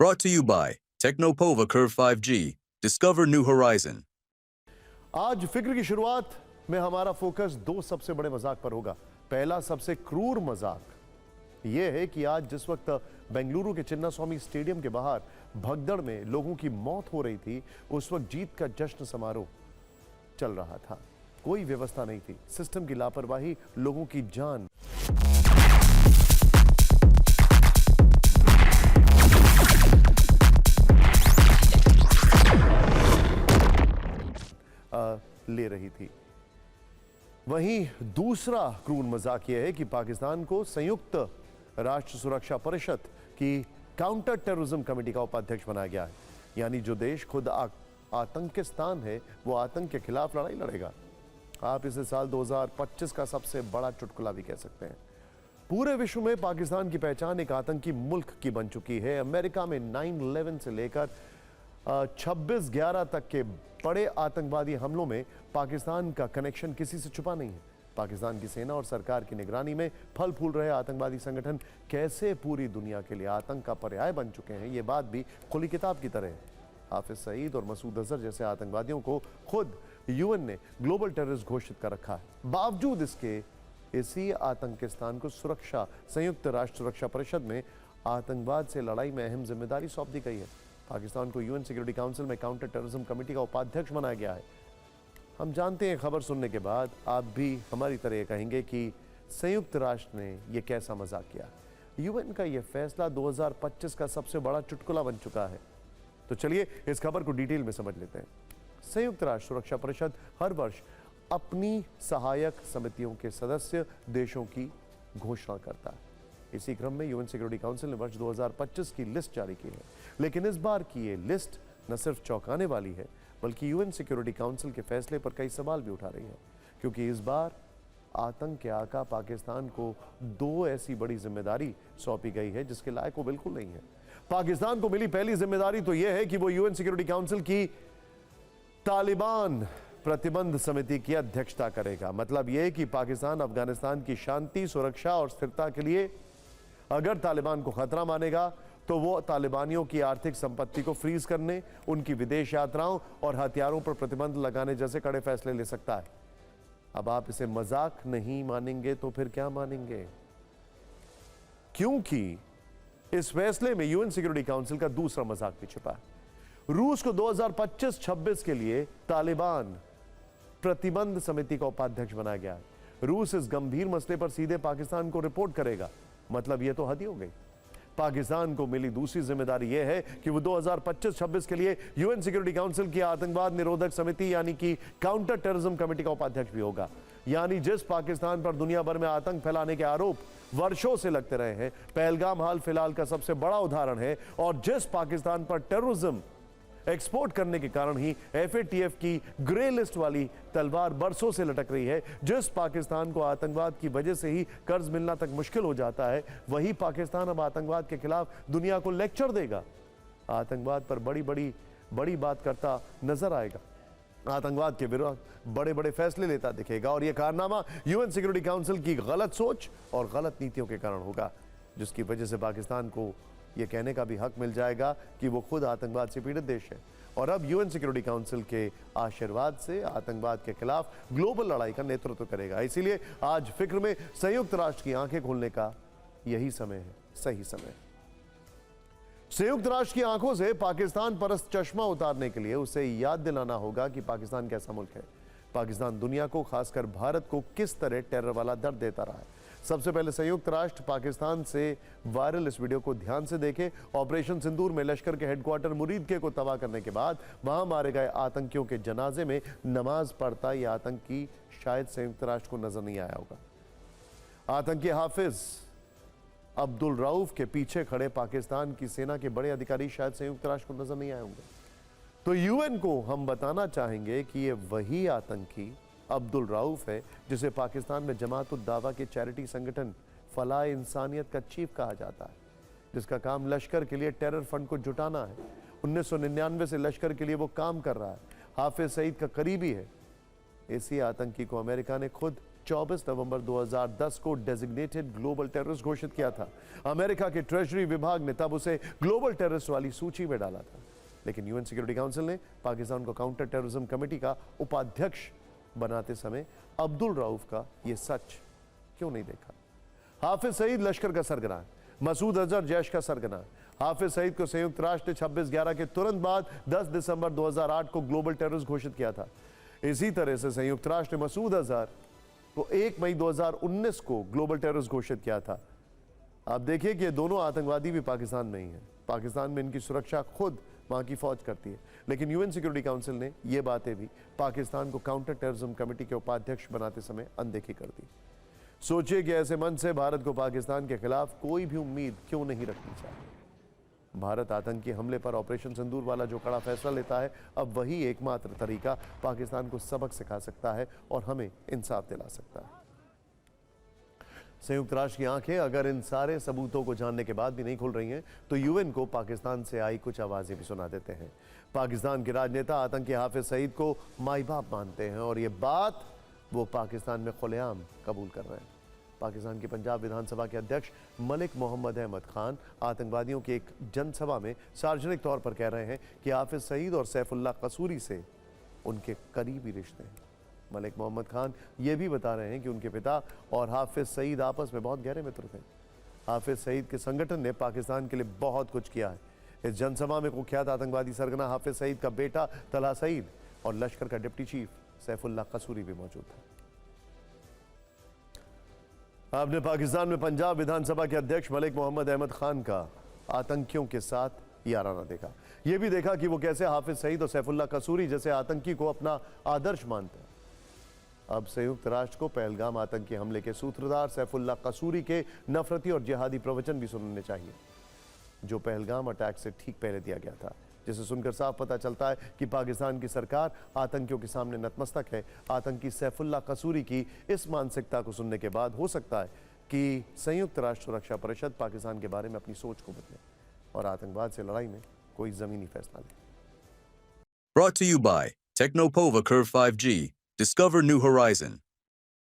Brought to you by Technopova Curve 5G. Discover new horizon. आज फिक्र की शुरुआत में हमारा फोकस दो सबसे बड़े मजाक पर होगा। पहला सबसे क्रूर मजाक यह है कि आज जिस वक्त बेंगलुरु के चिन्नास्वामी स्टेडियम के बाहर भगदड़ में लोगों की मौत हो रही थी, उस वक्त जीत का जश्न समारोह चल रहा था। कोई व्यवस्था नहीं थी, सिस्टम की लापरवाही लोगों की जान ले रही थी। वहीं दूसरा क्रूर मजाक यह है कि पाकिस्तान को संयुक्त राष्ट्र सुरक्षा परिषद की काउंटर टेररिज्म कमेटी का उपाध्यक्ष बनाया गया है। यानी जो देश खुद आतंकिस्तान है, वो आतंक के खिलाफ लड़ाई लड़ेगा। आप इसे साल 2025 का सबसे बड़ा चुटकुला भी कह सकते हैं। पूरे विश्व में पाकिस्तान की पहचान एक आतंकी मुल्क की बन चुकी है। अमेरिका में 9/11 से लेकर 26/11 तक के बड़े आतंकवादी हमलों में पाकिस्तान का कनेक्शन किसी से छुपा नहीं है। पाकिस्तान की सेना और सरकार की निगरानी में फल फूल रहे आतंकवादी संगठन कैसे पूरी दुनिया के लिए आतंक का पर्याय बन चुके हैं, ये बात भी खुली किताब की तरह है। हाफिज सईद और मसूद अजहर जैसे आतंकवादियों को खुद यूएन ने ग्लोबल टेररिस्ट घोषित कर रखा है। बावजूद इसके इसी आतंकिस्तान को संयुक्त राष्ट्र सुरक्षा परिषद में आतंकवाद से लड़ाई में अहम जिम्मेदारी सौंप दी गई है। पाकिस्तान को यूएन सिक्योरिटी काउंसिल में काउंटर टेररिज्म कमेटी का उपाध्यक्ष बनाया गया है। हम जानते हैं, खबर सुनने के बाद आप भी हमारी तरह कहेंगे कि संयुक्त राष्ट्र ने यह कैसा मजाक किया। यूएन का यह फैसला 2025 का सबसे बड़ा चुटकुला बन चुका है। तो चलिए इस खबर को डिटेल में समझ लेते हैं। संयुक्त राष्ट्र सुरक्षा परिषद हर वर्ष अपनी सहायक समितियों के सदस्य देशों की घोषणा करता है। इसी क्रम में यूएन सिक्योरिटी काउंसिल ने वर्ष 2025 की लिस्ट जारी की है। लेकिन इस बार की ये लिस्ट न सिर्फ चौंकाने वाली है, बल्कि यूएन सिक्योरिटी काउंसिल के फैसले पर कई सवाल भी उठा रही है। क्योंकि इस बार आतंक के आका पाकिस्तान को दो ऐसी बड़ी जिम्मेदारी सौंपी गई है जिसके लायक वो बिल्कुल नहीं है। पाकिस्तान को मिली पहली जिम्मेदारी तो यह है कि वो यूएन सिक्योरिटी काउंसिल की तालिबान प्रतिबंध समिति की अध्यक्षता करेगा। मतलब यह कि पाकिस्तान अफगानिस्तान की शांति, सुरक्षा और स्थिरता के लिए अगर तालिबान को खतरा मानेगा तो वो तालिबानियों की आर्थिक संपत्ति को फ्रीज करने, उनकी विदेश यात्राओं और हथियारों पर प्रतिबंध लगाने जैसे कड़े फैसले ले सकता है। अब आप इसे मजाक नहीं मानेंगे तो फिर क्या मानेंगे? क्योंकि इस फैसले में यूएन सिक्योरिटी काउंसिल का दूसरा मजाक भी छिपा है। रूस को 2025-26 के लिए तालिबान प्रतिबंध समिति का उपाध्यक्ष बनाया गया है। रूस इस गंभीर मसले पर सीधे पाकिस्तान को रिपोर्ट करेगा। मतलब यह तो हद ही हो गई। पाकिस्तान को मिली दूसरी जिम्मेदारी यह है कि वो 2025-26 के लिए यूएन सिक्योरिटी काउंसिल की आतंकवाद निरोधक समिति यानी कि काउंटर टेररिज्म कमेटी का उपाध्यक्ष भी होगा। यानी जिस पाकिस्तान पर दुनिया भर में आतंक फैलाने के आरोप वर्षों से लगते रहे हैं, पहलगाम हाल फिलहाल का सबसे बड़ा उदाहरण है। और जिस पाकिस्तान पर टेररिज्म एक्सपोर्ट करने के कारण ही एफएटीएफ की ग्रे लिस्ट वाली तलवार बरसों से लटक रही है, जिस पाकिस्तान को आतंकवाद की वजह से ही कर्ज मिलना तक मुश्किल हो जाता है, वही पाकिस्तान अब आतंकवाद के खिलाफ दुनिया को लेक्चर देगा। आतंकवाद पर बड़ी बात करता नजर आएगा, आतंकवाद के विरुद्ध बड़े बड़े फैसले लेता दिखेगा। और यह कारनामा यूएन सिक्योरिटी काउंसिल की गलत सोच और गलत नीतियों के कारण होगा, जिसकी वजह से पाकिस्तान को यह कहने का भी हक मिल जाएगा कि वो खुद आतंकवाद से पीड़ित देश है और अब यूएन सिक्योरिटी काउंसिल के आशीर्वाद से आतंकवाद के खिलाफ ग्लोबल लड़ाई का नेतृत्व करेगा। इसीलिए आज फिक्र में संयुक्त राष्ट्र की आंखें खोलने का यही समय है, सही समय। संयुक्त राष्ट्र की आंखों से पाकिस्तान पर चश्मा उतारने के लिए उसे याद दिलाना होगा कि पाकिस्तान कैसा मुल्क है। पाकिस्तान दुनिया को, खासकर भारत को किस तरह टेरर वाला दर्द देता रहा है। सबसे पहले संयुक्त राष्ट्र पाकिस्तान से वायरल इस वीडियो को ध्यान से देखे। ऑपरेशन सिंदूर में लश्कर के हेडक्वार्टर मुरीदके को तबाह करने के बाद वहां मारे गए आतंकियों के जनाजे में नमाज पढ़ता यह आतंकी शायद संयुक्त राष्ट्र को नजर नहीं आया होगा। आतंकी हाफिज अब्दुल रऊफ के पीछे खड़े पाकिस्तान की सेना के बड़े अधिकारी शायद संयुक्त राष्ट्र को नजर नहीं आए होंगे। तो यूएन को हम बताना चाहेंगे कि यह वही आतंकी अब्दुल रऊफ है जिसे पाकिस्तान में जमात उद दावा के चैरिटी संगठन फलाह इंसानियत का चीफ कहा जाता है, जिसका काम लश्कर के लिए टेरर फंड को जुटाना है। 1999 से लश्कर के लिए वो काम कर रहा है। हाफिज सईद का करीबी है। इसी आतंकी को अमेरिका ने खुद 24 नवंबर 2010 को डेजिग्नेटेड ग्लोबल टेररिस्ट घोषित किया था। अमेरिका के ट्रेजरी विभाग ने तब उसे ग्लोबल टेररिस्ट वाली सूची में डाला था, लेकिन यूएन सिक्योरिटी काउंसिल ने पाकिस्तान को काउंटर टेररिज्म कमेटी का उपाध्यक्ष बनाते समय अब्दुल रऊफ का यह सच क्यों नहीं देखा? हाफिज सईद लश्कर का सरगना, मसूद अजहर जैश का सरगना। हाफिज सईद को संयुक्त राष्ट्र ने 26/11 के तुरंत बाद 10 दिसंबर 2008 को ग्लोबल टेररिस्ट घोषित किया था। इसी तरह से संयुक्त राष्ट्र ने मसूद अजहर को 1 मई 2019 को ग्लोबल टेररिस्ट घोषित किया था। आप देखिए कि ये दोनों आतंकवादी भी पाकिस्तान में ही हैं। पाकिस्तान में इनकी सुरक्षा खुद वहां की फौज करती है, लेकिन यूएन सिक्योरिटी काउंसिल ने ये बातें भी पाकिस्तान को काउंटर टेररिज्म कमेटी के उपाध्यक्ष बनाते समय अनदेखी कर दी। सोचिए कि ऐसे मन से भारत को पाकिस्तान के खिलाफ कोई भी उम्मीद क्यों नहीं रखनी चाहिए। भारत आतंकी हमले पर ऑपरेशन सिंदूर वाला जो कड़ा फैसला लेता है, अब वही एकमात्र तरीका पाकिस्तान को सबक सिखा सकता है और हमें इंसाफ दिला सकता है। संयुक्त राष्ट्र की आंखें अगर इन सारे सबूतों को जानने के बाद भी नहीं खुल रही हैं, तो यूएन को पाकिस्तान से आई कुछ आवाजें भी सुना देते हैं। पाकिस्तान के राजनेता आतंकी हाफिज सईद को माई बाप मानते हैं और ये बात वो पाकिस्तान में खुलेआम कबूल कर रहे हैं। पाकिस्तान की पंजाब विधानसभा के अध्यक्ष मलिक मोहम्मद अहमद खान आतंकवादियों की एक जनसभा में सार्वजनिक तौर पर कह रहे हैं कि हाफिज सईद और सैफुल्लाह कसूरी से उनके करीबी रिश्ते हैं। मलिक मोहम्मद खान ये भी बता रहे हैं कि उनके पिता और हाफिज सईद आपस में बहुत गहरे मित्र थे। हाफिज सईद के संगठन ने पाकिस्तान के लिए बहुत कुछ किया है। इस जनसभा में कुख्यात आतंकवादी सरगना हाफिज सईद का बेटा तलहा सईद और लश्कर का डिप्टी चीफ सैफुल्लाह कसूरी भी मौजूद था। आपने पाकिस्तान में पंजाब विधानसभा के अध्यक्ष मलिक मोहम्मद अहमद खान का आतंकियों के साथ याराना देखा। यह भी देखा कि वो कैसे हाफिज सईद और सैफुल्लाह कसूरी जैसे आतंकी को अपना आदर्श मानते हैं। अब संयुक्त राष्ट्र को पहलगाम आतंकी हमले के सूत्रधार सैफुल्लाह कसूरी के नफरती और जिहादी प्रवचन भी सुनने चाहिए, जो पहलगाम अटैक से ठीक पहले दिया गया था, जिसे सुनकर साफ पता चलता है कि पाकिस्तान की सरकार आतंकियों के सामने नतमस्तक है। आतंकी सैफुल्लाह कसूरी की इस मानसिकता को सुनने के बाद हो सकता है कि संयुक्त राष्ट्र सुरक्षा परिषद पाकिस्तान के बारे में अपनी सोच को बदले और आतंकवाद से लड़ाई में कोई जमीनी फैसला ले। Brought to you by Technopova Curve 5G. Discover new horizon.